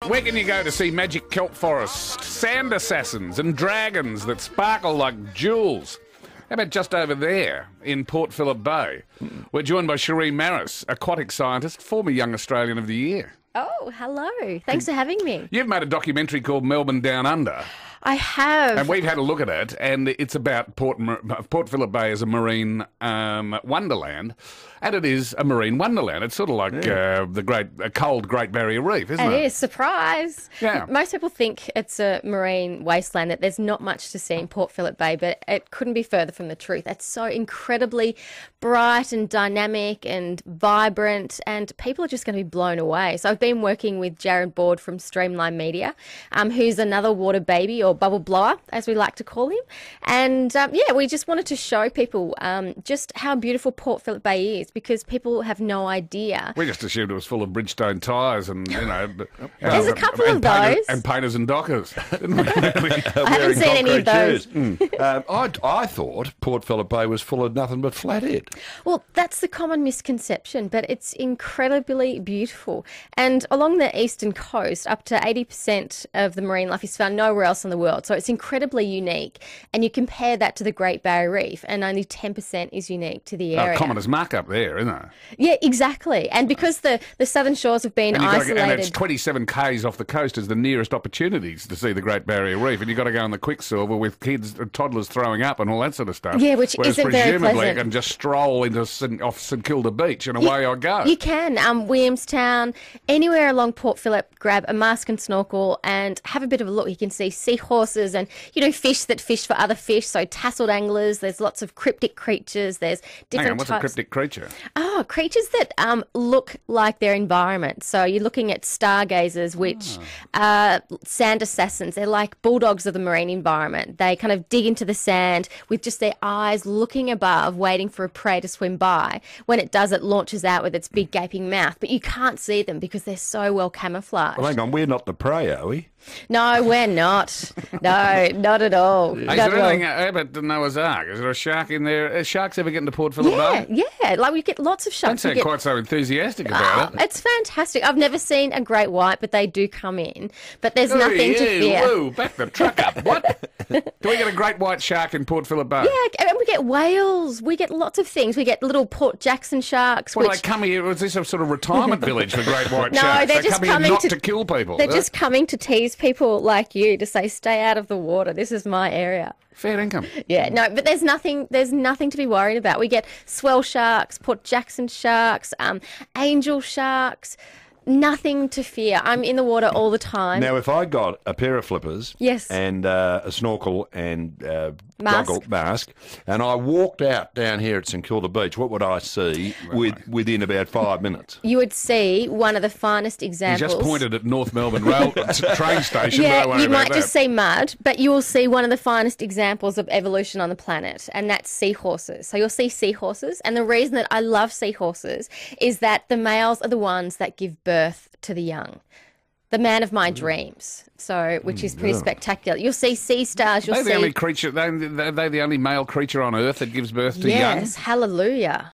Where can you go to see magic kelp forests, sand assassins and dragons that sparkle like jewels? How about just over there in Port Phillip Bay? We're joined by Sheree Marris, aquatic scientist, former Young Australian of the Year. Oh, hello. Thanks for having me. You've made a documentary called Melbourne Down Under. I have. And we've had a look at it, and it's about Port Phillip Bay as a marine wonderland, and it is a marine wonderland. It's sort of like the cold Great Barrier Reef, isn't it? It is. Surprise. Yeah. Most people think it's a marine wasteland, that there's not much to see in Port Phillip Bay, but it couldn't be further from the truth. It's so incredibly bright and dynamic and vibrant, and people are just going to be blown away. So I've been working with Jared Board from Streamline Media, who's another water baby, or bubble blower, as we like to call him. And we just wanted to show people just how beautiful Port Phillip Bay is, because people have no idea. We just assumed it was full of Bridgestone tyres and, you know... There's a couple of those. And painters and dockers. Didn't we? I haven't seen any of those. I thought Port Phillip Bay was full of nothing but flathead. Well, that's the common misconception, but it's incredibly beautiful. And along the eastern coast, up to 80% of the marine life is found nowhere else in the world. So it's incredibly unique. And you compare that to the Great Barrier Reef, and only 10% is unique to the area. Common as muck up there, isn't it? Yeah, exactly. And because the southern shores have been isolated... And it's 27 k's off the coast is the nearest opportunities to see the Great Barrier Reef. And you've got to go on the Quicksilver with kids, toddlers throwing up and all that sort of stuff. Yeah, which isn't very pleasant. Presumably you can just stroll into St Kilda Beach and away I go. You can. Williamstown, anywhere along Port Phillip, grab a mask and snorkel and have a bit of a look. You can see seahorses and, fish that fish for other fish. So tasseled anglers, there's lots of cryptic creatures. There's different what's types. a cryptic creature? Oh, creatures that look like their environment. So you're looking at stargazers, which sand assassins. They're like bulldogs of the marine environment. They kind of dig into the sand with just their eyes looking above, waiting for a prey to swim by. When it does, it launches out with its big gaping mouth, but you can't see them because they're so well camouflaged. Well, hang on, we're not the prey, are we? No, we're not. No, not at all. Is there anything about the Noah's Ark? Is there a shark in there? Are sharks ever get into Port Phillip Bay? Yeah. Like, we get lots of sharks. Don't sound quite so enthusiastic about it. It's fantastic. I've never seen a great white, but they do come in. But there's nothing to fear. Whoa, back the truck up. What? Do we get a great white shark in Port Phillip Bay? Yeah, and we get whales. We get lots of things. We get little Port Jackson sharks. Well, they come here. Is this a sort of retirement village for great white sharks? No, they're just coming coming to kill people. They're just coming to tease people like you, to say, stay out of the water. This is my area. Fair income. Yeah, no, but there's nothing to be worried about. We get swell sharks, Port Jackson sharks, angel sharks. Nothing to fear. I'm in the water all the time. Now, if I got a pair of flippers and a snorkel and mask, and I walked out down here at St Kilda Beach, what would I see within about 5 minutes? You would see one of the finest examples. You just pointed at North Melbourne train station. Yeah, you might just see mud, but you will see one of the finest examples of evolution on the planet, and that's seahorses. So you'll see seahorses, and the reason that I love seahorses is that the males are the ones that give birth to the young. The man of my dreams, which is pretty spectacular. You'll see sea stars. They're the only creature. They're the only male creature on Earth that gives birth to young. Yes, hallelujah.